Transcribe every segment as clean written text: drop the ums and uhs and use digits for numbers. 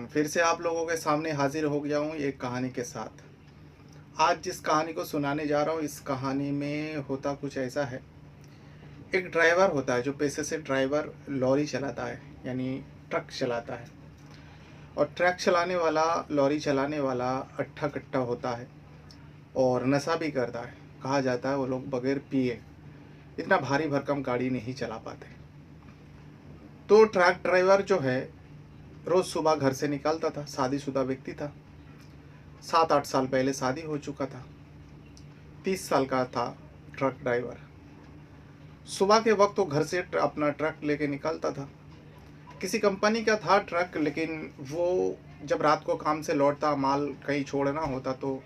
फिर से आप लोगों के सामने हाजिर हो गया हूँ एक कहानी के साथ। आज जिस कहानी को सुनाने जा रहा हूँ, इस कहानी में होता कुछ ऐसा है। एक ड्राइवर होता है जो पेशे से ड्राइवर लॉरी चलाता है, यानी ट्रक चलाता है। और ट्रक चलाने वाला, लॉरी चलाने वाला अट्ठा कट्टा होता है और नशा भी करता है। कहा जाता है वो लोग बगैर पिए इतना भारी भरकम गाड़ी नहीं चला पाते। तो ट्रक ड्राइवर जो है रोज़ सुबह घर से निकलता था। शादीशुदा व्यक्ति था। 7-8 साल पहले शादी हो चुका था। 30 साल का था ट्रक ड्राइवर। सुबह के वक्त वो घर से अपना ट्रक लेके निकलता था। किसी कंपनी का था ट्रक, लेकिन वो जब रात को काम से लौटता, माल कहीं छोड़ना होता, तो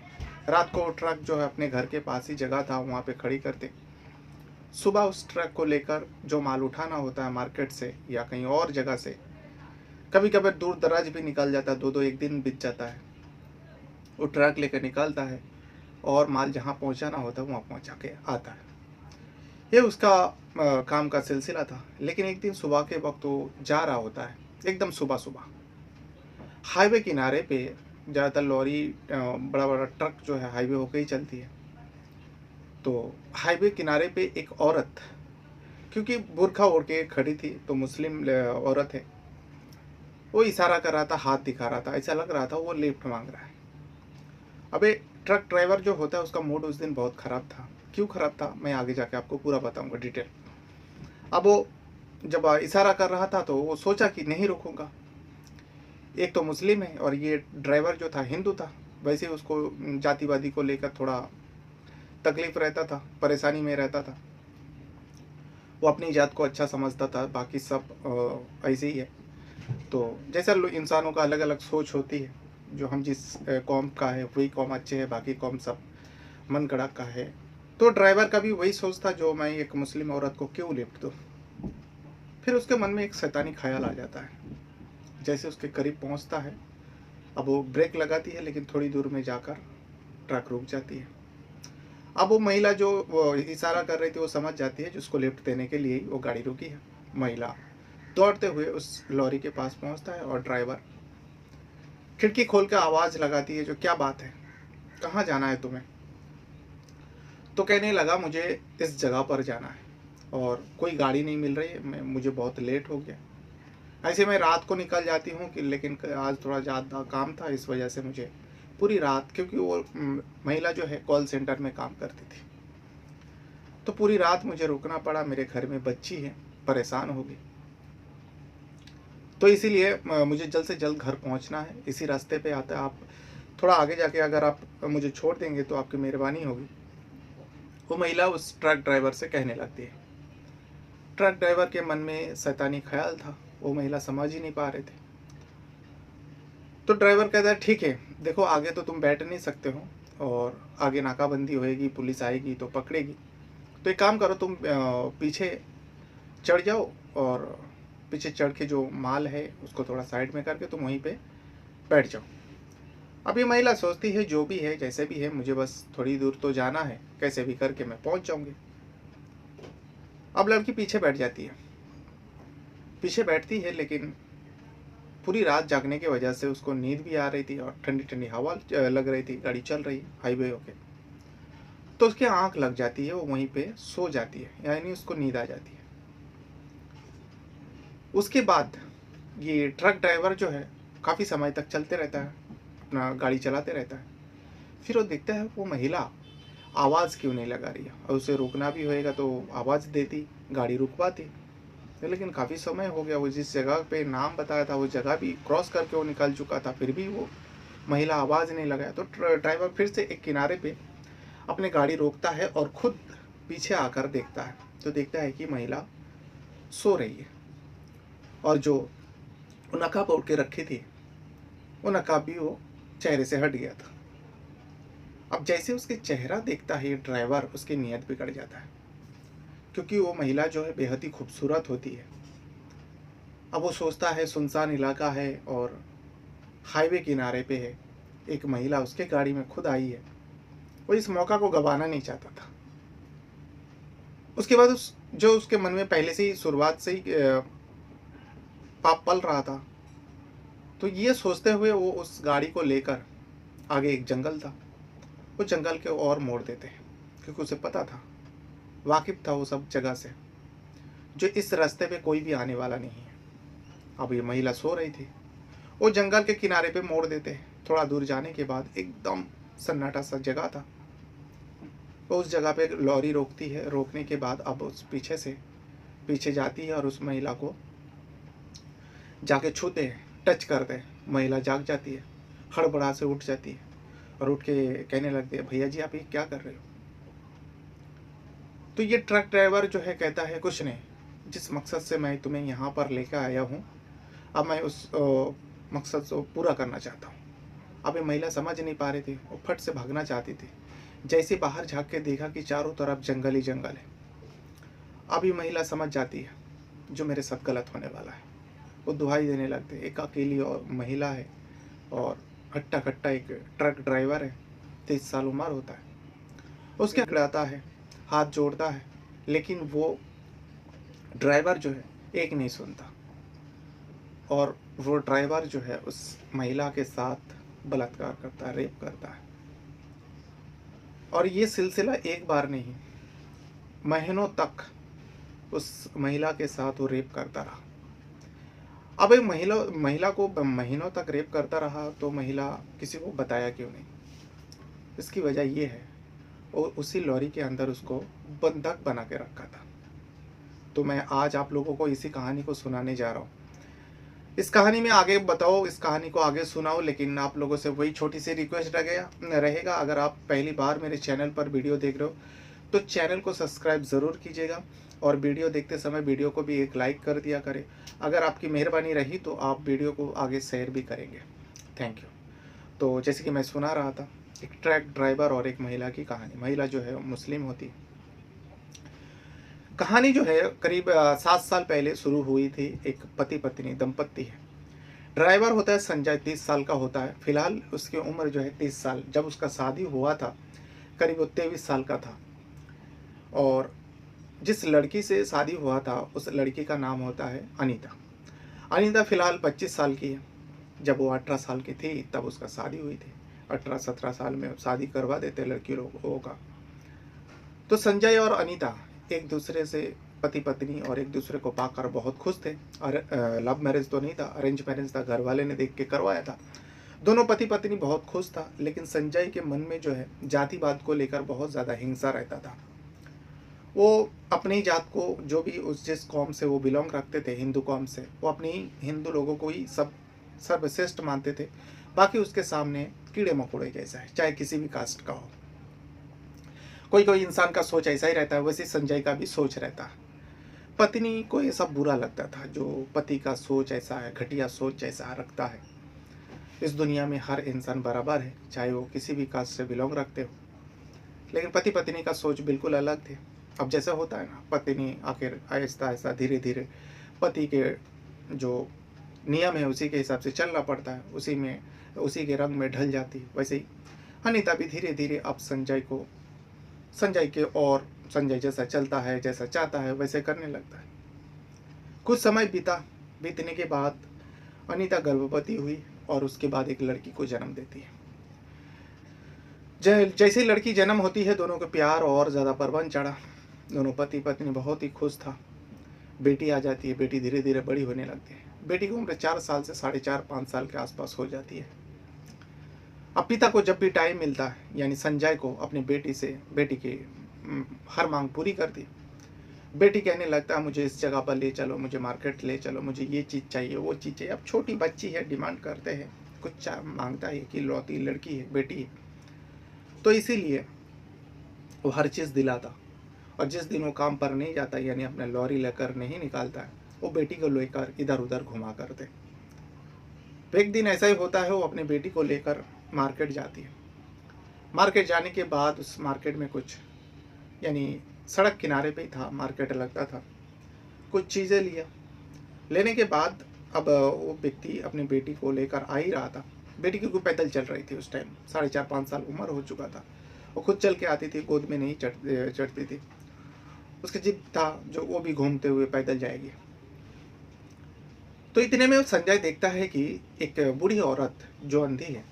रात को वो ट्रक जो है अपने घर के पास ही जगह था, वहाँ पे खड़ी करते। सुबह उस ट्रक को लेकर जो माल उठाना होता है मार्केट से या कहीं और जगह से, कभी कभी दूर दराज भी निकल जाता है, 2-2 एक दिन बीत जाता है। वो ट्रक लेकर निकलता है और माल जहाँ पहुँचाना होता है वहाँ पहुँचा के आता है। ये उसका काम का सिलसिला था। लेकिन एक दिन सुबह के वक्त वो जा रहा होता है, एकदम सुबह सुबह हाईवे किनारे पे। ज़्यादातर लॉरी, बड़ा बड़ा ट्रक जो है हाईवे होके ही चलती है। तो हाईवे किनारे पे एक औरत, क्योंकि बुर्खा ओढ़ के खड़ी थी तो मुस्लिम औरत है, वो इशारा कर रहा था, हाथ दिखा रहा था, ऐसा लग रहा था वो लिफ्ट मांग रहा है। अबे, ट्रक ड्राइवर जो होता है उसका मूड उस दिन बहुत ख़राब था। क्यों ख़राब था मैं आगे जाके आपको पूरा बताऊंगा डिटेल। अब वो जब इशारा कर रहा था तो वो सोचा कि नहीं रुकूंगा। एक तो मुस्लिम है और ये ड्राइवर जो था हिंदू था। वैसे उसको जातिवादी को लेकर थोड़ा तकलीफ रहता था, परेशानी में रहता था। वो अपनी जात को अच्छा समझता था, बाकी सब ऐसे ही है। तो जैसा इंसानों का अलग अलग सोच होती है, जो हम जिस कौम का है वही कौम अच्छे है, बाकी कौम सब मन गढ़ा का है। तो ड्राइवर का भी वही सोच था, जो मैं एक मुस्लिम औरत को क्यों लिफ्ट दूँ। फिर उसके मन में एक शैतानी ख्याल आ जाता है। जैसे उसके करीब पहुंचता है, अब वो ब्रेक लगाती है, लेकिन थोड़ी दूर में जाकर ट्रक रुक जाती है। अब वो महिला जो वो इशारा कर रही थी वो समझ जाती है, जिसको लिफ्ट देने के लिए ही वो गाड़ी रुकी है। महिला दौड़ते हुए उस लॉरी के पास पहुंचता है और ड्राइवर खिड़की खोल कर आवाज़ लगाती है, जो क्या बात है, कहाँ जाना है तुम्हें। तो कहने लगा मुझे इस जगह पर जाना है और कोई गाड़ी नहीं मिल रही है, मुझे बहुत लेट हो गया। ऐसे मैं रात को निकल जाती हूँ कि, लेकिन आज थोड़ा ज़्यादा काम था, इस वजह से मुझे पूरी रात, क्योंकि वो महिला जो है कॉल सेंटर में काम करती थी, तो पूरी रात मुझे रुकना पड़ा। मेरे घर में बच्ची है, परेशान हो गई। तो इसीलिए मुझे जल्द से जल्द घर पहुँचना है। इसी रास्ते पे आता है, आप थोड़ा आगे जाके अगर आप मुझे छोड़ देंगे तो आपकी मेहरबानी होगी। वो महिला उस ट्रक ड्राइवर से कहने लगती है। ट्रक ड्राइवर के मन में शैतानी ख्याल था, वो महिला समझ ही नहीं पा रहे थे। तो ड्राइवर कहता है ठीक है, देखो आगे तो तुम बैठ नहीं सकते हो और आगे नाकाबंदी होएगी, पुलिस आएगी तो पकड़ेगी। तो एक काम करो, तुम पीछे चढ़ जाओ और पीछे चढ़ के जो माल है उसको थोड़ा साइड में करके तुम वहीं पे बैठ जाओ। अब ये महिला सोचती है जो भी है जैसे भी है, मुझे बस थोड़ी दूर तो जाना है, कैसे भी करके मैं पहुंच जाऊंगी। अब लड़की पीछे बैठ जाती है। पीछे बैठती है, लेकिन पूरी रात जागने की वजह से उसको नींद भी आ रही थी और ठंडी ठंडी हवा लग रही थी, गाड़ी चल रही हाईवे होके। तो उसकी आंख लग जाती है, वो वहीं पे सो जाती है, यानी उसको नींद आ जाती है। उसके बाद ये ट्रक ड्राइवर जो है काफ़ी समय तक चलते रहता है, अपना गाड़ी चलाते रहता है। फिर वो देखता है वो महिला आवाज़ क्यों नहीं लगा रही है, और उसे रुकना भी होएगा तो आवाज़ देती, गाड़ी रुकवाती। लेकिन काफ़ी समय हो गया, वो जिस जगह पे नाम बताया था वो जगह भी क्रॉस करके वो निकल चुका था, फिर भी वो महिला आवाज़ नहीं लगाया। तो ड्राइवर फिर से एक किनारे पे अपनी गाड़ी रोकता है और खुद पीछे आकर देखता है। तो देखता है कि महिला सो रही है और जो वो नकाब ओढ़ के रखी थी वो नकाब भी वो चेहरे से हट गया था। अब जैसे उसके चेहरा देखता है ड्राइवर, उसकी नीयत बिगड़ जाता है, क्योंकि वो महिला जो है बेहद ही खूबसूरत होती है। अब वो सोचता है सुनसान इलाका है और हाईवे किनारे पे है, एक महिला उसके गाड़ी में खुद आई है, वो इस मौका को गंवाना नहीं चाहता था। उसके बाद जो उसके मन में पहले से ही शुरुआत से ही पाप पल रहा था, तो ये सोचते हुए वो उस गाड़ी को लेकर, आगे एक जंगल था, वो जंगल के और मोड़ देते हैं, क्योंकि उसे पता था, वाकिफ था वो सब जगह से, जो इस रास्ते पे कोई भी आने वाला नहीं है। अब ये महिला सो रही थी, वो जंगल के किनारे पे मोड़ देते हैं। थोड़ा दूर जाने के बाद एकदम सन्नाटा सा जगह था, वो उस जगह पे लॉरी रोकती है। रोकने के बाद अब उस पीछे जाती है और उस महिला को जाके छूते हैं, टच करते हैं। महिला जाग जाती है, हड़बड़ा से उठ जाती है और उठ के कहने लगती है, भैया जी आप ये क्या कर रहे हो? तो ये ट्रक ड्राइवर जो है कहता है, कुछ नहीं, जिस मकसद से मैं तुम्हें यहाँ पर लेकर आया हूँ, अब मैं उस मकसद को पूरा करना चाहता हूँ। अब ये महिला समझ नहीं पा रही थी, वो फट से भागना चाहती थी। जैसे बाहर झाँक के देखा कि चारों तरफ जंगल ही जंगल है। अब ये महिला समझ जाती है, जो मेरे साथ गलत होने वाला है। वो दुहाई देने लगते, एक अकेली और महिला है और हट्टा कट्टा एक ट्रक ड्राइवर है, 30 साल उम्र होता है। उसके खड़ाता है, हाथ जोड़ता है, लेकिन वो ड्राइवर जो है एक नहीं सुनता, और वो ड्राइवर जो है उस महिला के साथ बलात्कार करता है, रेप करता है। और ये सिलसिला एक बार नहीं, महीनों तक उस महिला के साथ वो रेप करता रहा। अब ये महिला को महीनों तक रेप करता रहा, तो महिला किसी को बताया क्यों नहीं? इसकी वजह ये है, वो उसी लॉरी के अंदर उसको बंधक बना के रखा था। तो मैं आज आप लोगों को इसी कहानी को सुनाने जा रहा हूँ। इस कहानी में आगे बताओ, इस कहानी को आगे सुनाओ, लेकिन आप लोगों से वही छोटी सी रिक्वेस्ट रहेगा, अगर आप पहली बार मेरे चैनल पर वीडियो देख रहे हो तो चैनल को सब्सक्राइब ज़रूर कीजिएगा, और वीडियो देखते समय वीडियो को भी एक लाइक कर दिया करें। अगर आपकी मेहरबानी रही तो आप वीडियो को आगे शेयर भी करेंगे। Thank you. तो जैसे कि मैं सुना रहा था, एक ट्रक ड्राइवर और एक महिला की कहानी। महिला जो है मुस्लिम होती है। कहानी जो है करीब 7 साल पहले शुरू हुई थी। एक पति पत्नी दंपत्ति है। ड्राइवर होता है संजय, 30 साल का होता है। फिलहाल उसकी उम्र जो है 30 साल। जब उसका शादी हुआ था करीब वो 23 साल का था। और जिस लड़की से शादी हुआ था उस लड़की का नाम होता है अनीता। अनीता फिलहाल 25 साल की है। जब वो 18 साल की थी तब उसका शादी हुई थी। 18-17 साल में शादी करवा देते लड़की लोगों का। तो संजय और अनीता एक दूसरे से पति पत्नी और एक दूसरे को पाकर बहुत खुश थे। और लव मैरिज तो नहीं था, अरेंज मैरिज था, घर वाले ने देख के करवाया था। दोनों पति पत्नी बहुत खुश था, लेकिन संजय के मन में जो है जातिवाद को लेकर बहुत ज़्यादा हिंसा रहता था। वो अपनी जात को, जो भी उस जिस कौम से वो बिलोंग रखते थे, हिंदू कौम से, वो अपनी हिंदू लोगों को ही सब सर्वश्रेष्ठ मानते थे। बाकी उसके सामने कीड़े मकोड़े जैसा है, चाहे किसी भी कास्ट का हो। कोई कोई इंसान का सोच ऐसा ही रहता है, वैसे संजय का भी सोच रहता है। पत्नी को ये सब बुरा लगता था, जो पति का सोच ऐसा है, घटिया सोच ऐसा रखता है। इस दुनिया में हर इंसान बराबर है, चाहे वो किसी भी कास्ट से बिलोंग रखते हो। लेकिन पति पत्नी का सोच बिल्कुल अलग थे। अब जैसे होता है ना, पत्नी आखिर आहिस्ता आहिस्ता धीरे धीरे पति के जो नियम है उसी के हिसाब से चलना पड़ता है, उसी के रंग में ढल जाती है। वैसे ही अनीता भी धीरे धीरे अब संजय जैसा चलता है, जैसा चाहता है वैसे करने लगता है। कुछ समय बीतने के बाद अनीता गर्भवती हुई और उसके बाद एक लड़की को जन्म देती है। जैसे ही लड़की जन्म होती है, दोनों को प्यार और ज़्यादा परवन चढ़ा। दोनों पति पत्नी बहुत ही खुश था। बेटी आ जाती है, बेटी धीरे धीरे बड़ी होने लगती है। बेटी की उम्र 4 साल से 4.5-5 साल के आसपास हो जाती है। अब पिता को जब भी टाइम मिलता है, यानी संजय को, अपनी बेटी की हर मांग पूरी कर दी। बेटी कहने लगता है, मुझे इस जगह पर ले चलो, मुझे मार्केट ले चलो, मुझे ये चीज़ चाहिए, वो चीज़ चाहिए। अब छोटी बच्ची है, डिमांड करते हैं, कुछ मांगता है कि लौती लड़की है, बेटी है, तो इसीलिए वो हर चीज़ दिलाता। और जिस दिन वो काम पर नहीं जाता, यानी अपने लॉरी लेकर नहीं निकालता है, वो बेटी को लेकर इधर उधर घुमा करते। तो एक दिन ऐसा ही होता है, वो अपनी बेटी को लेकर मार्केट जाती है। मार्केट जाने के बाद उस मार्केट में कुछ, यानी सड़क किनारे पे ही था, मार्केट लगता था। कुछ चीज़ें लिया। लेने के बाद अब वो व्यक्ति अपनी बेटी को लेकर आ ही रहा था। बेटी की कोई पैदल चल रही थी, उस टाइम 4.5-5 साल उम्र हो चुका था। वो खुद चल के आती थी, गोद में नहीं चढ़ती थी। उसकी जिद था जो वो भी घूमते हुए पैदल जाएगी। तो इतने में संजय देखता है कि एक बूढ़ी औरत जो अंधी है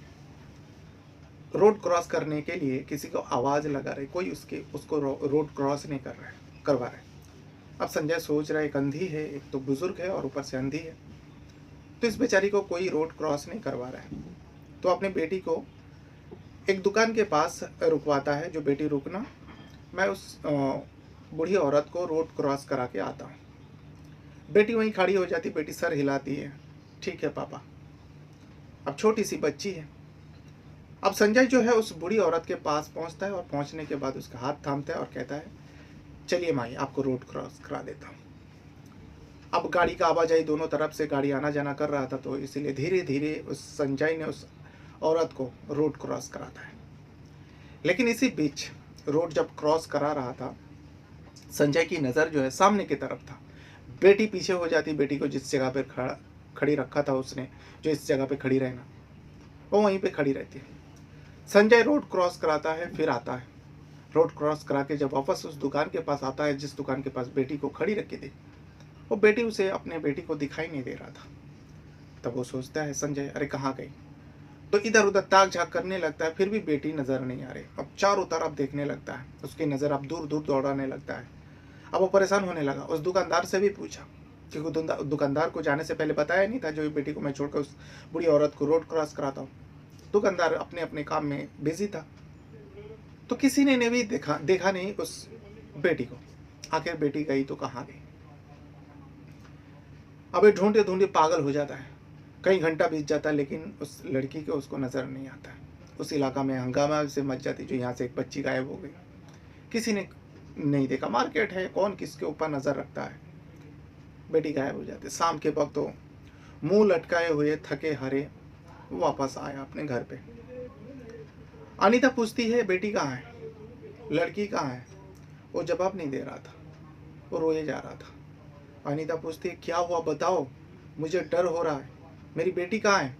रोड क्रॉस करने के लिए किसी को आवाज़ लगा रही, कोई उसको रोड क्रॉस नहीं करवा रहा है। अब संजय सोच रहा है, एक अंधी है, एक तो बुजुर्ग है और ऊपर से अंधी है, तो इस बेचारी को कोई रोड क्रॉस नहीं करवा रहा है। तो अपने बेटी को एक दुकान के पास रुकवाता है, जो बेटी रुकना, मैं उस बूढ़ी औरत को रोड क्रॉस करा के आता हूँ। बेटी वहीं खड़ी हो जाती, बेटी सर हिलाती है, ठीक है पापा। अब छोटी सी बच्ची है। अब संजय जो है उस बूढ़ी औरत के पास पहुंचता है और पहुंचने के बाद उसका हाथ थामता है और कहता है, चलिए माई, आपको रोड क्रॉस करा देता हूँ। अब गाड़ी का आवाजाही दोनों तरफ से गाड़ी आना जाना कर रहा था, तो इसीलिए धीरे धीरे उस संजय ने उस औरत को रोड क्रॉस कराता है। लेकिन इसी बीच रोड जब क्रॉस करा रहा था, संजय की नज़र जो है सामने की तरफ था। बेटी पीछे हो जाती, बेटी को जिस जगह पर खड़ी रखा था उसने, जो इस जगह पे खड़ी रहना, वो वहीं पे खड़ी रहती है। संजय रोड क्रॉस कराता है, फिर आता है। रोड क्रॉस करा के जब वापस उस दुकान के पास आता है जिस दुकान के पास बेटी को खड़ी रखी थी, वो बेटी उसे अपने बेटी को दिखाई नहीं दे रहा था। तब वो सोचता है संजय, अरे कहाँ गई? तो इधर उधर ताक झाक करने लगता है, फिर भी बेटी नज़र नहीं आ रही। अब चारों तरफ देखने लगता है, उसकी नज़र अब दूर दूर दौड़ाने लगता है। अब वो परेशान होने लगा। उस दुकानदार से भी पूछा, क्योंकि दुकानदार को जाने से पहले बताया नहीं था जो बेटी को मैं छोड़कर उस बूढ़ी औरत को रोड क्रॉस कराता हूँ। दुकानदार अपने अपने काम में बिजी था, तो किसी ने भी देखा नहीं उस बेटी को। आखिर बेटी गई तो कहाँ गई? अब ये ढूंढते ढूंढते पागल हो जाता है। कई घंटा बीत जाता है, लेकिन उस लड़की को उसको नज़र नहीं आता है। उस इलाका में हंगामा से मच जाती, जो यहाँ से एक बच्ची गायब हो गई, किसी ने नहीं देखा। मार्केट है, कौन किसके ऊपर नज़र रखता है। बेटी गायब हो जाती। शाम के वक्त तो मुंह लटकाए हुए थके हारे वापस आया अपने घर पे। अनीता पूछती है, बेटी कहाँ है, लड़की कहाँ है? वो जवाब नहीं दे रहा था, वो रोए जा रहा था। अनीता पूछती है, क्या हुआ बताओ, मुझे डर हो रहा है, मेरी बेटी कहाँ है?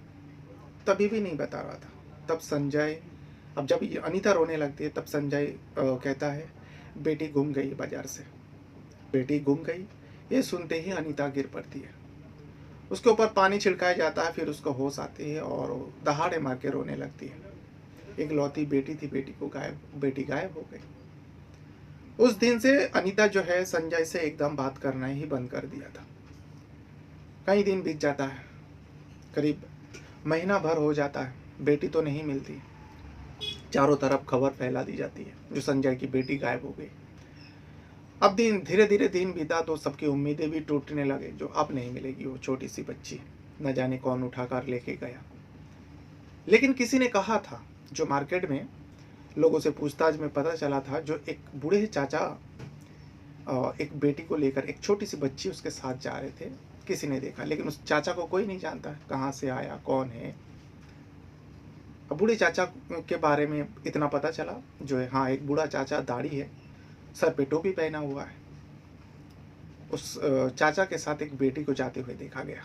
तभी भी नहीं बता रहा था। तब संजय, अब जब अनीता रोने लगती है तब संजय कहता है, बेटी गुम गई बाजार से। बेटी गुम गई, ये सुनते ही अनीता गिर पड़ती है। उसके ऊपर पानी छिड़काया जाता है, फिर उसको होश आती है और दहाड़े मार के रोने लगती है। एक लौती बेटी थी, बेटी गायब हो गई। उस दिन से अनीता जो है संजय से एकदम बात करना ही बंद कर दिया था। कई दिन बीत जाता है, करीब महीना भर हो जाता है, बेटी तो नहीं मिलती। चारों तरफ खबर फैला दी जाती है जो संजय की बेटी गायब हो गई। अब धीरे धीरे दिन बीता तो सबकी उम्मीदें भी टूटने लगे, जो अब नहीं मिलेगी वो छोटी सी बच्ची, न जाने कौन उठाकर लेके गया। लेकिन किसी ने कहा था, जो मार्केट में लोगों से पूछताछ में पता चला था, जो एक बूढ़े चाचा एक बेटी को लेकर, एक छोटी सी बच्ची उसके साथ जा रहे थे, किसी ने देखा। लेकिन उस चाचा को कोई नहीं जानता कहाँ से आया, कौन है। अब बूढ़े चाचा के बारे में इतना पता चला, जो है हाँ, एक बूढ़ा चाचा, दाढ़ी है, सर पे टोपी पहना हुआ है। उस चाचा के साथ एक बेटी को जाते हुए देखा गया।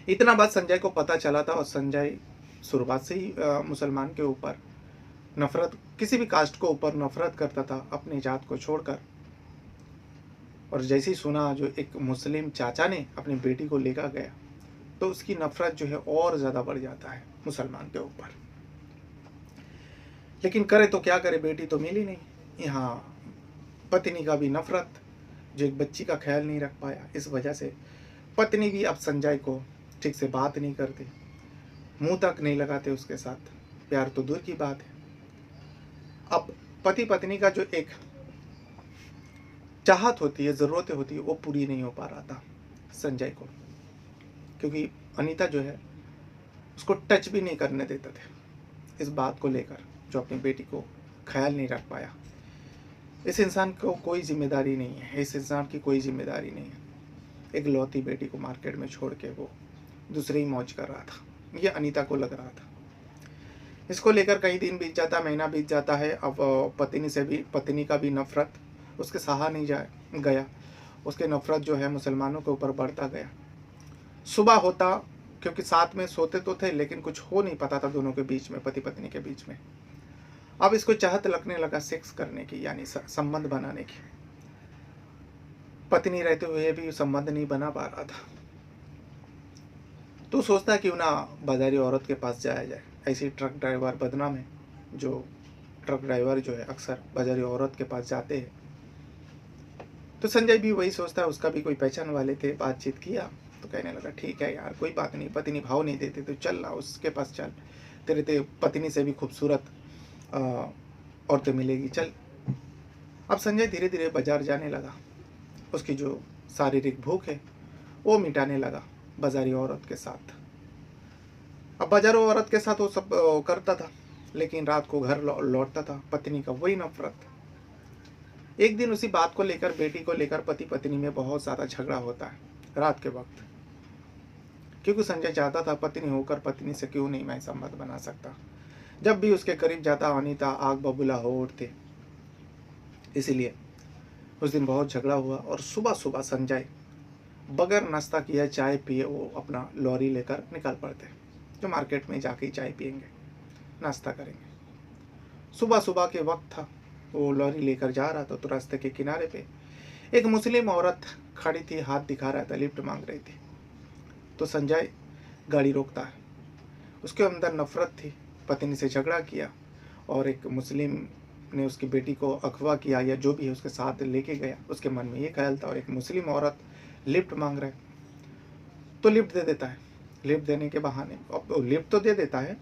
इतना बात संजय को पता चला था, और संजय शुरुआत से ही मुसलमान के ऊपर नफरत, किसी भी कास्ट को ऊपर नफरत करता था अपनी जात को छोड़कर। और जैसे ही सुना जो एक मुस्लिम चाचा ने अपनी बेटी को लेकर गया, तो उसकी नफरत जो है और ज़्यादा बढ़ जाता है मुसलमान के ऊपर। लेकिन करे तो क्या करे, बेटी तो मिली नहीं। यहाँ पत्नी का भी नफरत, जो एक बच्ची का ख्याल नहीं रख पाया, इस वजह से पत्नी भी अब संजय को ठीक से बात नहीं करती, मुंह तक नहीं लगाते उसके साथ। प्यार तो दूर की बात है। अब पति पत्नी का जो एक चाहत होती है, ज़रूरतें होती है, वो पूरी नहीं हो पा रहा था संजय को, क्योंकि अनीता जो है उसको टच भी नहीं करने देते थे। इस बात को लेकर जो अपनी बेटी को ख्याल नहीं रख पाया। इस इंसान को कोई जिम्मेदारी नहीं है, इस इंसान की कोई जिम्मेदारी नहीं है। एक लौती बेटी को मार्केट में छोड़ के वो दूसरे ही मौज कर रहा था, ये अनीता को लग रहा था। इसको लेकर कई दिन बीत जाता, महीना बीत जाता है। अब पत्नी का भी नफरत उसके सहा नहीं गया। उसके नफरत जो है मुसलमानों के ऊपर बढ़ता गया। सुबह होता, क्योंकि साथ में सोते तो थे, लेकिन कुछ हो नहीं पाता था दोनों के बीच में, पति पत्नी के बीच में। अब इसको चाहत लगने लगा सेक्स करने की, यानी संबंध बनाने की। पत्नी रहते हुए भी संबंध नहीं बना पा रहा था। तो सोचता है क्यों ना बाजारी औरत के पास जाया जाए। ऐसे ही ट्रक ड्राइवर बदनाम है, जो ट्रक ड्राइवर जो है अक्सर बाजारी औरत के पास जाते हैं। तो संजय भी वही सोचता है, उसका भी कोई पहचान वाले थे, बातचीत किया तो कहने लगा ठीक है यार, कोई बात नहीं, पत्नी भाव नहीं देते तो चल ना उसके पास चल, तेरे पत्नी से भी खूबसूरत औरतें मिलेगी, चल। अब संजय धीरे धीरे बाजार जाने लगा, उसकी जो शारीरिक भूख है वो मिटाने लगा बाजारी औरत के साथ। अब बाजारू औरत के साथ वो सब करता था, लेकिन रात को घर लौटता था, पत्नी का वही नफरत। एक दिन उसी बात को लेकर, बेटी को लेकर पति पत्नी में बहुत ज़्यादा झगड़ा होता है रात के वक्त, क्योंकि संजय चाहता था पत्नी होकर पत्नी से क्यों नहीं मैं संबंध बना सकता। जब भी उसके करीब जाता अनीता आग बबूला हो उठते। इसीलिए उस दिन बहुत झगड़ा हुआ और सुबह सुबह संजय बगैर नाश्ता किए चाय पिए वो अपना लॉरी लेकर निकल पड़ते, जो मार्केट में जाके चाय पियेंगे, नाश्ता करेंगे। सुबह सुबह के वक्त था, वो लॉरी लेकर जा रहा था तो रास्ते के किनारे पे एक मुस्लिम औरत खड़ी थी, हाथ दिखा रहा था, लिफ्ट मांग रही थी। तो संजय गाड़ी रोकता है, उसके अंदर नफरत थी, पत्नी से झगड़ा किया और एक मुस्लिम ने उसकी बेटी को अगवा किया या जो भी है उसके साथ लेके गया। उसके मन में ये ख्याल था और एक मुस्लिम औरत लिफ्ट मांग रहा है तो लिफ्ट दे देता है। लिफ्ट देने के बहाने, अब लिफ्ट तो दे देता है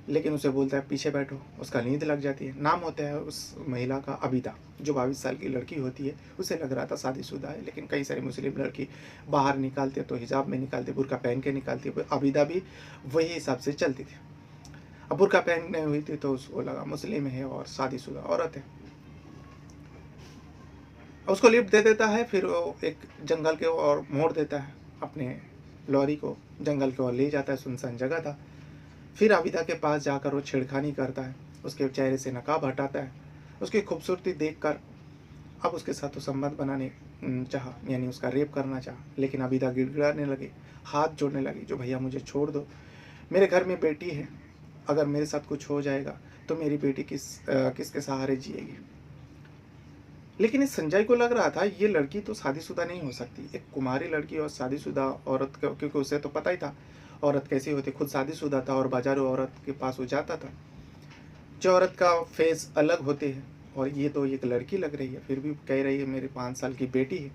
लेकिन उसे बोलता है पीछे बैठो, उसका नींद लग जाती है। नाम होता है उस महिला का अबिदा, जो 22 साल की लड़की होती है। उसे लग रहा था शादीशुदा है, लेकिन कई सारी मुस्लिम लड़की बाहर निकालते तो हिजाब में निकालते, बुर्का पहन के निकालती, अबिदा भी वही हिसाब से चलती थी। अब बुर्का पहनने हुई थी तो उसको लगा मुस्लिम है और शादीशुदा औरत है, उसको लिफ्ट दे देता है। फिर वो एक जंगल के ओर मोड़ देता है, अपने लॉरी को जंगल की ओर ले जाता है, सुनसान जगह था। फिर आबिदा के पास जाकर वो छेड़खानी करता है, उसके चेहरे से नकाब हटाता है, उसकी खूबसूरती देखकर अब उसके साथ तो संबंध बनाने चाहा, यानी उसका रेप करना चाहा। लेकिन आबिदा गिड़गिड़ाने लगी, हाथ जोड़ने लगी, जो भैया मुझे छोड़ दो, मेरे घर में बेटी है, अगर मेरे साथ कुछ हो जाएगा तो मेरी बेटी किसके सहारे जिएगी। लेकिन इस संजय को लग रहा था ये लड़की तो शादीशुदा नहीं हो सकती, एक कुमारी लड़की और शादीशुदा औरत, क्योंकि उसे तो पता ही था औरत कैसी होती, खुद शादीशुदा था और बाजारू औरत के पास वो जाता था, जो औरत का फेस अलग होते हैं। और ये तो एक लड़की लग रही है, फिर भी कह रही है मेरे 5 साल की बेटी है।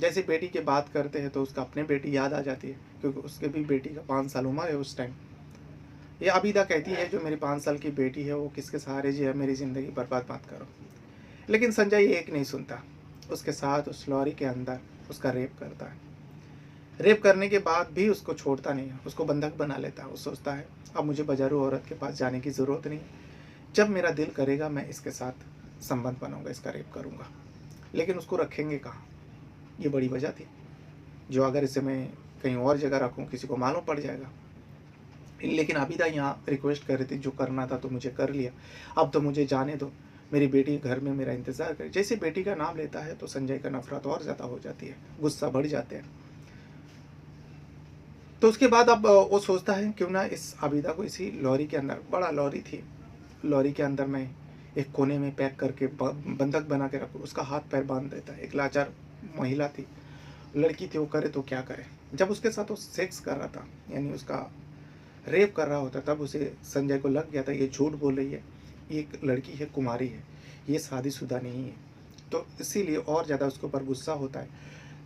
जैसे बेटी की बात करते हैं तो उसका अपने बेटी याद आ जाती है, क्योंकि उसके भी बेटी का 5 साल उम्र है उस टाइम। ये आबिदा कहती है जो मेरी 5 साल की बेटी है वो किसके सहारे जी है, मेरी ज़िंदगी बर्बाद मत करो। लेकिन संजय एक नहीं सुनता, उसके साथ उस लॉरी के अंदर उसका रेप करता है। रेप करने के बाद भी उसको छोड़ता नहीं है, उसको बंधक बना लेता है। वो सोचता है अब मुझे बाजारू औरत के पास जाने की ज़रूरत नहीं, जब मेरा दिल करेगा मैं इसके साथ संबंध बनाऊंगा, इसका रेप करूंगा। लेकिन उसको रखेंगे कहाँ, ये बड़ी वजह थी, जो अगर इसे मैं कहीं और जगह रखूँ किसी को मालूम पड़ जाएगा। लेकिन आबिदा यहाँ रिक्वेस्ट कर रही थी, जो करना था तो मुझे कर लिया, अब तो मुझे जाने दो, मेरी बेटी घर में मेरा इंतज़ार करे। जैसे बेटी का नाम लेता है तो संजय का नफरत और ज़्यादा हो जाती है, गुस्सा बढ़ जाते हैं। तो उसके बाद अब वो सोचता है क्यों ना इस आबिदा को इसी लॉरी के अंदर, बड़ा लॉरी थी, लॉरी के अंदर मैं एक कोने में पैक करके बंधक बना के रखूँ। उसका हाथ पैर बांध देता है। एक लाचार महिला थी, लड़की थी, वो करे तो क्या करे। जब उसके साथ वो सेक्स कर रहा था, यानी उसका रेप कर रहा होता, तब उसे संजय को लग गया था ये झूठ बोल रही है, ये एक लड़की है, कुमारी है, ये शादीशुदा नहीं है। तो इसीलिए और ज़्यादा उसके ऊपर गुस्सा होता है।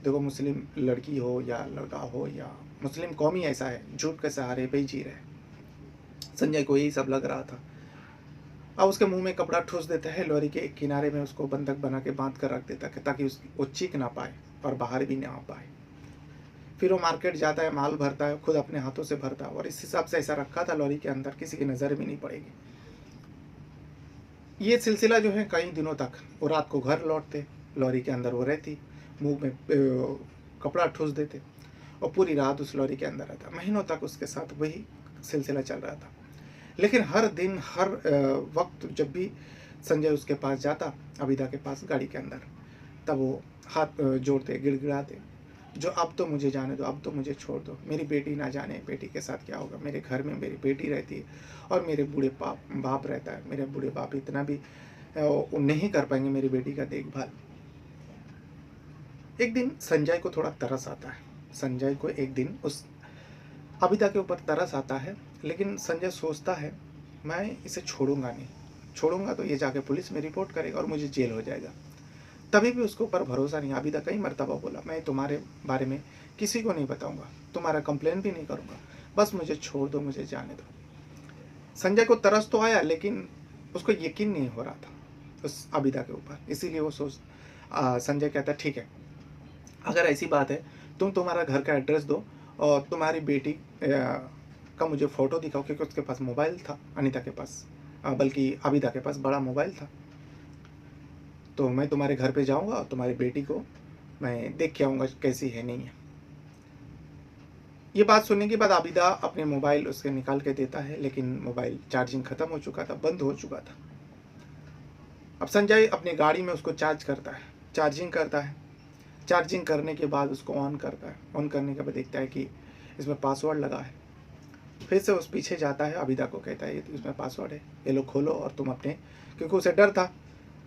देखो मुस्लिम लड़की हो या लड़का हो, या मुस्लिम कौम ही ऐसा है, झूठ के सहारे पे ही जी रहे। संजय को यही सब लग रहा था। अब उसके मुंह में कपड़ा ठूस देता है, लॉरी के किनारे में उसको बंधक बना के बांध कर रख देता है, ताकि वो चीख ना पाए और बाहर भी ना आ पाए। फिर वो मार्केट जाता है, माल भरता है, खुद अपने हाथों से भरता है, और इस हिसाब से ऐसा रखा था लॉरी के अंदर, किसी की नज़र भी नहीं पड़ेगी। ये सिलसिला जो है कई दिनों तक, वो रात को घर लौटते, लॉरी के अंदर वो रहती, मुंह में कपड़ा ठूस देते और पूरी रात उस लॉरी के अंदर रहता। महीनों तक उसके साथ वही सिलसिला चल रहा था। लेकिन हर दिन हर वक्त जब भी संजय उसके पास जाता, अबिदा के पास गाड़ी के अंदर, तब वो हाथ जोड़ते, गिड़गिड़ाते, जो अब तो मुझे जाने दो, अब तो मुझे छोड़ दो, मेरी बेटी ना जाने बेटी के साथ क्या होगा, मेरे घर में मेरी बेटी रहती है और मेरे बूढ़े बाप रहता है, मेरे बूढ़े बाप इतना भी नहीं कर पाएंगे मेरी बेटी का देखभाल। एक दिन संजय को थोड़ा तरस आता है। संजय को एक दिन उस आबिदा के ऊपर तरस आता है, लेकिन संजय सोचता है मैं इसे छोड़ूंगा नहीं, छोड़ूंगा तो ये जाके पुलिस में रिपोर्ट करेगा और मुझे जेल हो जाएगा। तभी भी उसके ऊपर भरोसा नहीं। आबिदा कई मर्तबा बोला मैं तुम्हारे बारे में किसी को नहीं बताऊंगा, तुम्हारा कंप्लेन भी नहीं करूंगा, बस मुझे छोड़ दो, मुझे जाने दो। संजय को तरस तो आया, लेकिन उसको यकीन नहीं हो रहा था उस आबिदा के ऊपर, इसीलिए वो संजय कहता ठीक है, अगर ऐसी बात है तुम तुम्हारा घर का एड्रेस दो और तुम्हारी बेटी का मुझे फ़ोटो दिखाओ, क्योंकि उसके पास मोबाइल था, अनीता के पास, बल्कि आबिदा के पास बड़ा मोबाइल था। तो मैं तुम्हारे घर पे जाऊंगा और तुम्हारी बेटी को मैं देख के आऊँगा कैसी है नहीं है। ये बात सुनने के बाद आबिदा अपने मोबाइल उसके निकाल के देता है, लेकिन मोबाइल चार्जिंग ख़त्म हो चुका था, बंद हो चुका था। अब संजय अपनी गाड़ी में उसको चार्ज करता है, चार्जिंग करता है। चार्जिंग करने के बाद उसको ऑन करता है, ऑन करने के बाद देखता है कि इसमें पासवर्ड लगा है। फिर से उस पीछे जाता है, आबिदा को कहता है ये तो इसमें पासवर्ड है, ये लो खोलो और तुम अपने, क्योंकि उसे डर था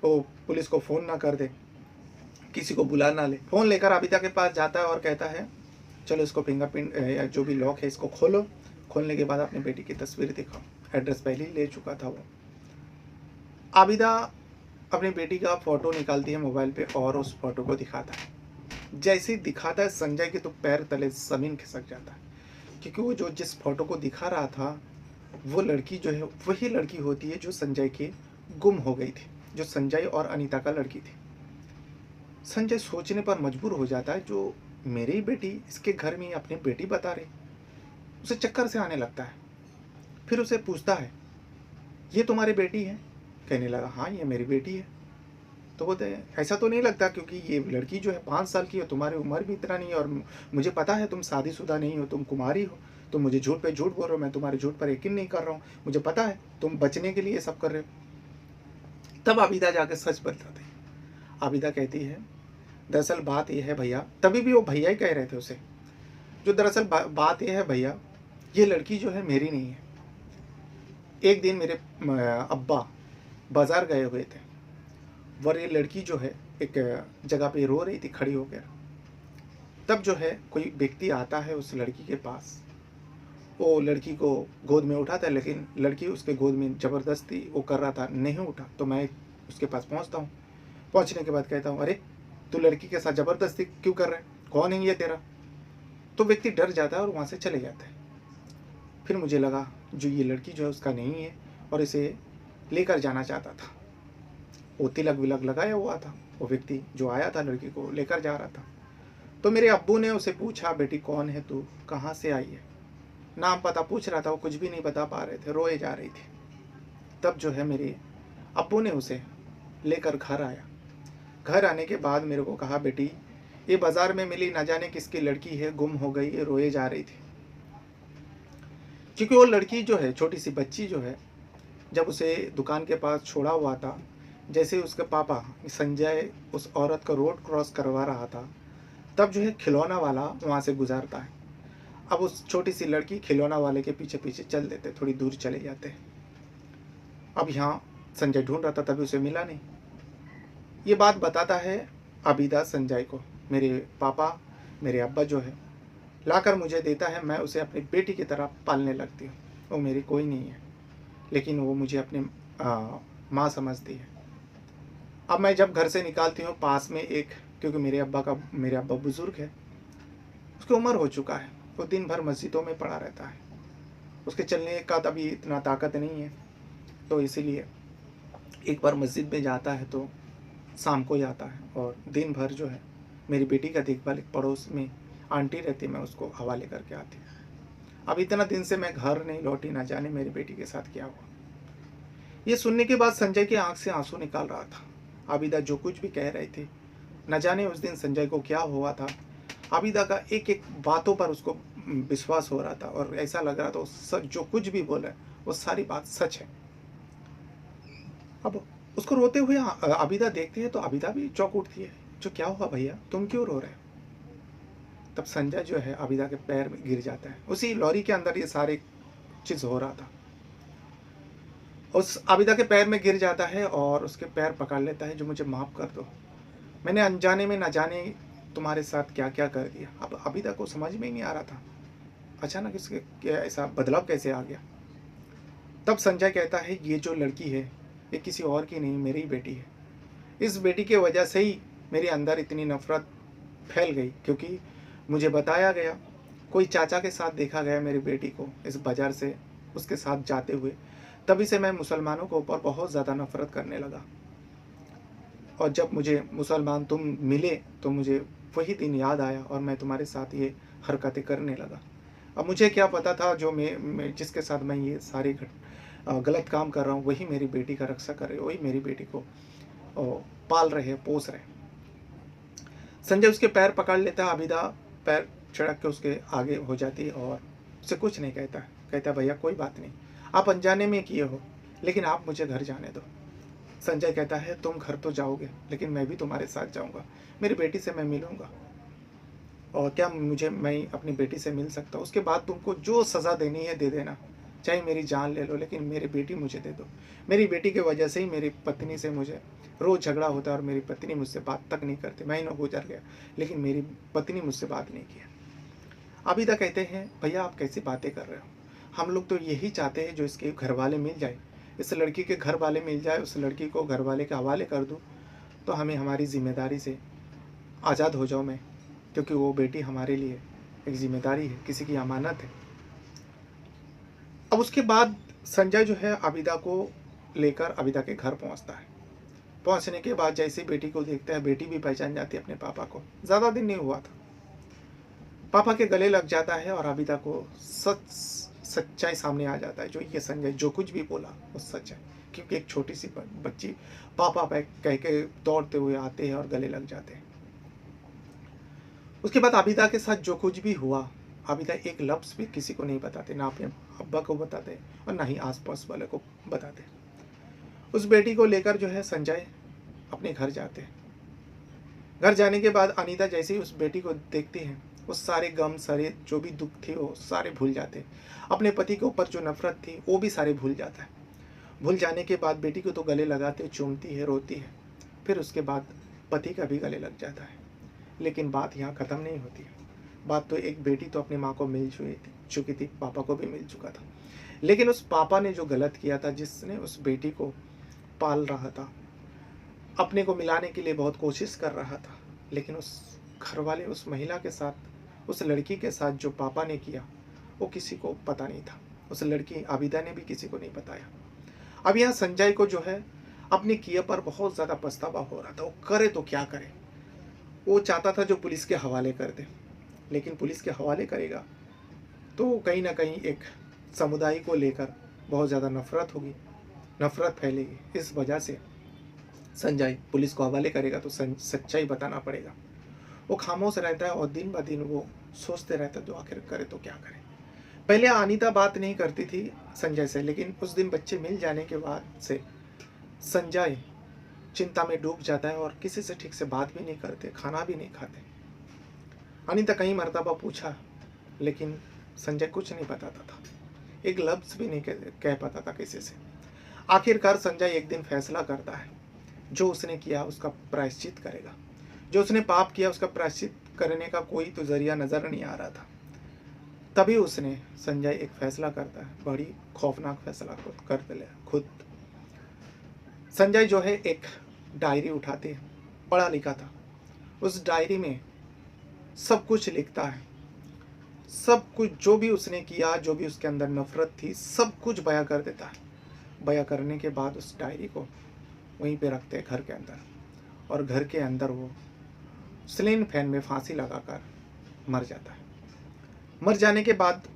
वो पुलिस को फ़ोन ना कर दे, किसी को बुला ना ले। फ़ोन लेकर आबिदा के पास जाता है और कहता है चलो इसको फिंगरप्रिंट या जो भी लॉक है इसको खोलो। खोलने के बाद अपनी बेटी की तस्वीर दिखाओ। एड्रेस पहले ही ले चुका था वो। आबिदा अपनी बेटी का फ़ोटो निकालती है मोबाइल पे और उस फोटो को दिखाता है। जैसे ही दिखाता है संजय के तो पैर तले ज़मीन खिसक जाता है, क्योंकि वो जो जिस फोटो को दिखा रहा था वो लड़की जो है वही लड़की होती है जो संजय के गुम हो गई थी, जो संजय और अनीता का लड़की थी। संजय सोचने पर मजबूर हो जाता है, जो मेरी बेटी इसके घर में अपनी बेटी बता रही। उसे चक्कर से आने लगता है। फिर उसे पूछता है ये तुम्हारी बेटी है? कहने लगा हाँ ये मेरी बेटी है। तो बोलते हैं ऐसा तो नहीं लगता, क्योंकि ये लड़की जो है 5 साल की है, तुम्हारी उम्र भी इतना नहीं है, और मुझे पता है तुम शादीशुदा नहीं हो, तुम कुमारी हो, तुम मुझे झूठ पे झूठ बोल रहे हो, मैं तुम्हारे झूठ पर यकीन नहीं कर रहा हूँ, मुझे पता है तुम बचने के लिए ये सब कर रहे हो। तब आबिदा जाकर सच बताते हैं। आबिदा कहती है दरअसल बात यह है भैया, तभी भी वो भैया ही कह रहे थे उसे, जो दरअसल बात यह है भैया, ये लड़की जो है मेरी नहीं है। एक दिन मेरे अब्बा बाज़ार गए हुए थे और ये लड़की जो है एक जगह पे रो रही थी खड़ी होकर। तब जो है कोई व्यक्ति आता है उस लड़की के पास, वो लड़की को गोद में उठाता है, लेकिन लड़की उसके गोद में ज़बरदस्ती वो कर रहा था, नहीं उठा। तो मैं उसके पास पहुंचता हूँ। पहुंचने के बाद कहता हूँ अरे तू लड़की के साथ ज़बरदस्ती क्यों कर रहा है, कौन है ये तेरा? तो व्यक्ति डर जाता है और वहाँ से चले जाता है। फिर मुझे लगा जो ये लड़की जो है उसका नहीं है और इसे लेकर जाना चाहता था। वो तिलक विलक लगाया हुआ था, वो व्यक्ति जो आया था लड़की को लेकर जा रहा था। तो मेरे अब्बू ने उसे पूछा बेटी कौन है तू, कहाँ से आई है? नाम पता पूछ रहा था, वो कुछ भी नहीं बता पा रहे थे, रोए जा रही थी। तब जो है मेरे अब्बू ने उसे लेकर घर आया। घर आने के बाद मेरे को कहा बेटी ये बाज़ार में मिली, ना जाने किसकी लड़की है, गुम हो गई है, रोए जा रही थी। क्योंकि वो लड़की जो है, छोटी सी बच्ची जो है, जब उसे दुकान के पास छोड़ा हुआ था, जैसे ही उसके पापा संजय उस औरत को रोड क्रॉस करवा रहा था, तब जो है खिलौना वाला वहाँ से गुजरता है। अब उस छोटी सी लड़की खिलौना वाले के पीछे पीछे चल देते, थोड़ी दूर चले जाते। अब यहाँ संजय ढूंढ रहा था, तभी उसे मिला नहीं। ये बात बताता है आबिदा संजय को, मेरे पापा, मेरे अब्बा जो है लाकर मुझे देता है, मैं उसे अपनी बेटी की तरह पालने लगती हूँ। वो मेरी कोई नहीं है, लेकिन वो मुझे अपनी माँ समझती है। अब मैं जब घर से निकालती हूँ, पास में एक, क्योंकि मेरे अब्बा बुज़ुर्ग है, उसकी उम्र हो चुका है, वो दिन भर मस्जिदों में पड़ा रहता है, उसके चलने का तभी इतना ताकत नहीं है। तो इसीलिए एक बार मस्जिद में जाता है तो शाम को ही आता है, और दिन भर जो है मेरी बेटी का देखभाल एक पड़ोस में आंटी रहती, मैं उसको हवाले करके आती हूँ। अब इतना दिन से मैं घर नहीं लौटी, ना जाने मेरी बेटी के साथ क्या हुआ। ये सुनने के बाद संजय की आंख से आंसू निकाल रहा था। आबिदा जो कुछ भी कह रहे थे, न जाने उस दिन संजय को क्या हुआ था। आबिदा का एक एक बातों पर उसको विश्वास हो रहा था, और ऐसा लग रहा था जो कुछ भी बोला वो सारी बात सच है। अब उसको रोते हुए आबिदा देखती है तो आबिदा भी चौंक उठती है, जो क्या हुआ भैया, तुम क्यों रो रहे हो? तब संजय जो है आबिदा के पैर में गिर जाता है। उसी लॉरी के अंदर ये सारे चीज़ हो रहा था। उस आबिदा के पैर में गिर जाता है और उसके पैर पकड़ लेता है, जो मुझे माफ़ कर दो, मैंने अनजाने में न जाने तुम्हारे साथ क्या क्या कर दिया। अब आबिदा को समझ में ही नहीं आ रहा था अचानक इसके क्या ऐसा बदलाव कैसे आ गया? तब संजय कहता है, ये जो लड़की है ये किसी और की नहीं, मेरी ही बेटी है। इस बेटी की वजह से ही मेरे अंदर इतनी नफ़रत फैल गई, क्योंकि मुझे बताया गया, कोई चाचा के साथ देखा गया मेरी बेटी को इस बाज़ार से उसके साथ जाते हुए। तभी से मैं मुसलमानों के ऊपर बहुत ज़्यादा नफ़रत करने लगा, और जब मुझे मुसलमान तुम मिले तो मुझे वही दिन याद आया और मैं तुम्हारे साथ ये हरकतें करने लगा। अब मुझे क्या पता था, जो मैं जिसके साथ मैं ये सारी गलत काम कर रहा हूँ वही मेरी बेटी का रक्षा कर रहे, वही मेरी बेटी को पाल रहे, पोस रहे। संजय उसके पैर पकड़ लेता है, आबिदा पैर चढ़क के उसके आगे हो जाती है और उसे कुछ नहीं कहता। कहता भैया कोई बात नहीं, आप अनजाने में किए हो, लेकिन आप मुझे घर जाने दो। संजय कहता है, तुम घर तो जाओगे लेकिन मैं भी तुम्हारे साथ जाऊंगा, मेरी बेटी से मैं मिलूंगा, और क्या मैं अपनी बेटी से मिल सकता हूँ? उसके बाद तुमको जो सज़ा देनी है दे देना, चाहे मेरी जान ले लो, लेकिन मेरी बेटी मुझे दे दो। मेरी बेटी की वजह से ही मेरी पत्नी से मुझे रोज़ झगड़ा होता है और मेरी पत्नी मुझसे बात तक नहीं करती। महीनों गुजर गया लेकिन मेरी पत्नी मुझसे बात नहीं किया। आबिदा कहते हैं, भैया आप कैसी बातें कर रहे हो? हम लोग तो यही चाहते हैं जो इसके घर वाले मिल जाए, इस लड़की के घर वाले मिल जाए, उस लड़की को घर वाले के हवाले कर दूँ तो हमें हमारी ज़िम्मेदारी से आज़ाद हो जाऊँ मैं, क्योंकि वो बेटी हमारे लिए एक ज़िम्मेदारी है, किसी की अमानत है। अब उसके बाद संजय जो है आबिदा को लेकर आबिदा के घर पहुंचता है। पहुंचने के बाद जैसे ही बेटी को देखता है, बेटी भी पहचान जाती है अपने पापा को। ज़्यादा दिन नहीं हुआ था, पापा के गले लग जाता है और आबिदा को सच्चाई सामने आ जाता है, जो ये संजय जो कुछ भी बोला वो सच है, क्योंकि एक छोटी सी बच्ची पापा कह के दौड़ते हुए आते हैं और गले लग जाते हैं। उसके बाद आबिदा के साथ जो कुछ भी हुआ, आबिदा एक लफ्ज़ भी किसी को नहीं बताते, ना अपने अब्बा को बताते और ना ही आसपास वाले को बताते। उस बेटी को लेकर जो है संजय अपने घर जाते हैं। घर जाने के बाद अनीता जैसे ही उस बेटी को देखती है, वो सारे गम, सारे जो भी दुख थे वो सारे भूल जाते। अपने पति के ऊपर जो नफरत थी वो भी सारे भूल जाता है। भूल जाने के बाद बेटी को तो गले लगाते, चूमती है, रोती है। फिर उसके बाद पति का भी गले लग जाता है। लेकिन बात यहाँ ख़त्म नहीं होती है। बात तो एक बेटी तो अपनी माँ को मिल चुकी थी, पापा को भी मिल चुका था, लेकिन उस पापा ने जो गलत किया था, जिसने उस बेटी को पाल रहा था, अपने को मिलाने के लिए बहुत कोशिश कर रहा था, लेकिन उस घर वाले, उस महिला के साथ, उस लड़की के साथ जो पापा ने किया वो किसी को पता नहीं था। उस लड़की आबिदा ने भी किसी को नहीं बताया। अब यहाँ संजय को जो है अपने किए पर बहुत ज़्यादा पछतावा हो रहा था। वो करे तो क्या करे? वो चाहता था जो पुलिस के हवाले कर दे, लेकिन पुलिस के हवाले करेगा तो कहीं ना कहीं एक समुदाय को लेकर बहुत ज़्यादा नफरत होगी, नफरत फैलेगी। इस वजह से संजय पुलिस को हवाले करेगा तो सच्चाई बताना पड़ेगा। वो खामोश रहता है और दिन ब दिन वो सोचते रहता है तो आखिर करे तो क्या करे। पहले अनीता बात नहीं करती थी संजय से, लेकिन उस दिन बच्चे मिल जाने के बाद से संजय चिंता में डूब जाता है और किसी से ठीक से बात भी नहीं करते, खाना भी नहीं खाते। अनीता कई मर्तबा पूछा, लेकिन संजय कुछ नहीं बताता था, एक लफ्ज़ भी नहीं कह पाता था किसी से। आखिरकार संजय एक दिन फैसला करता है, जो उसने किया उसका प्रायश्चित करेगा। जो उसने पाप किया उसका प्रायश्चित करने का कोई तो जरिया नज़र नहीं आ रहा था। तभी उसने संजय एक फैसला करता है, बड़ी खौफनाक फैसला कर लिया खुद। संजय जो है एक डायरी उठाते हैं, पढ़ा लिखा था, उस डायरी में सब कुछ लिखता है। सब कुछ जो भी उसने किया, जो भी उसके अंदर नफरत थी, सब कुछ बयां कर देता है। बयां करने के बाद उस डायरी को वहीं पे रखते हैं घर के अंदर, और घर के अंदर वो स्लिंग फैन में फांसी लगाकर मर जाता है। मर जाने के बाद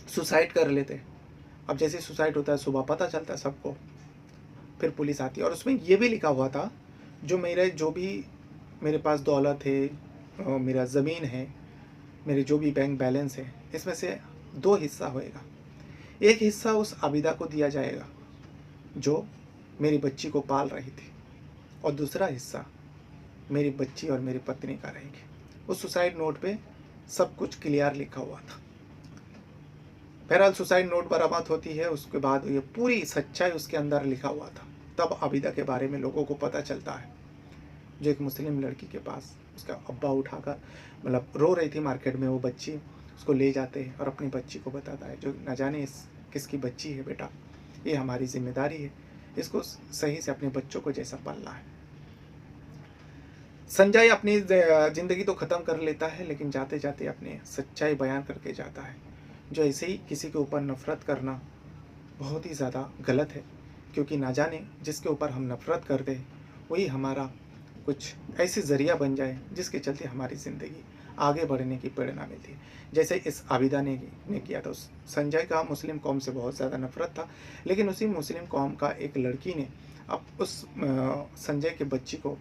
सुसाइड कर लेते हैं। अब जैसे सुसाइड होता है सुबह पता चलता है सबको, फिर पुलिस आती है और उसमें ये भी लिखा हुआ था, जो भी मेरे पास दौलत है, मेरा ज़मीन है, मेरे जो भी बैंक बैलेंस है, इसमें से 2 हिस्सा होएगा। एक हिस्सा उस आबिदा को दिया जाएगा जो मेरी बच्ची को पाल रही थी, और दूसरा हिस्सा मेरी बच्ची और मेरी पत्नी का रहेगी। उस सुसाइड नोट पे सब कुछ क्लियर लिखा हुआ था। बहरहाल सुसाइड नोट बरामद होती है, उसके बाद ये पूरी सच्चाई उसके अंदर लिखा हुआ था। तब आबिदा के बारे में लोगों को पता चलता है, जो एक मुस्लिम लड़की के पास उसका अब्बा उठाकर, मतलब रो रही थी मार्केट में वो बच्ची, उसको ले जाते हैं और अपनी बच्ची को बताता है, जो न जाने इस किसकी बच्ची है बेटा, ये हमारी ज़िम्मेदारी है, इसको सही से अपने बच्चों को जैसा पालना है। संजय अपनी ज़िंदगी तो ख़त्म कर लेता है, लेकिन जाते-जाते अपनी सच्चाई बयान करके जाता है। जो ऐसे ही किसी के ऊपर नफ़रत करना बहुत ही ज़्यादा गलत है, क्योंकि ना जाने जिसके ऊपर हम नफ़रत करते हैं, वही हमारा कुछ ऐसी ज़रिया बन जाए, जिसके चलते हमारी ज़िंदगी आगे बढ़ने की प्रेरणा मिलती है। जैसे इस आबिदा ने किया था, उस संजय का मुस्लिम कौम से बहुत ज़्यादा नफ़रत था, लेकिन उसी मुस्लिम कौम का एक लड़की ने अब उस संजय की बच्ची को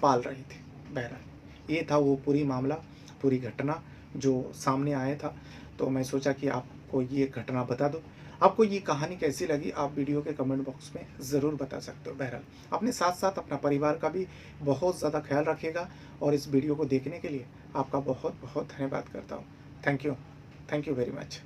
पाल रही थी। बहरहाल ये था वो पूरी मामला, पूरी घटना जो सामने आया था। तो मैं सोचा कि आपको ये घटना बता दूँ। आपको ये कहानी कैसी लगी, आप वीडियो के कमेंट बॉक्स में ज़रूर बता सकते हो। बहरहाल अपने साथ-साथ अपना परिवार का भी बहुत ज़्यादा ख़्याल रखिएगा, और इस वीडियो को देखने के लिए आपका बहुत-बहुत धन्यवाद करता हूँ। Thank you very much.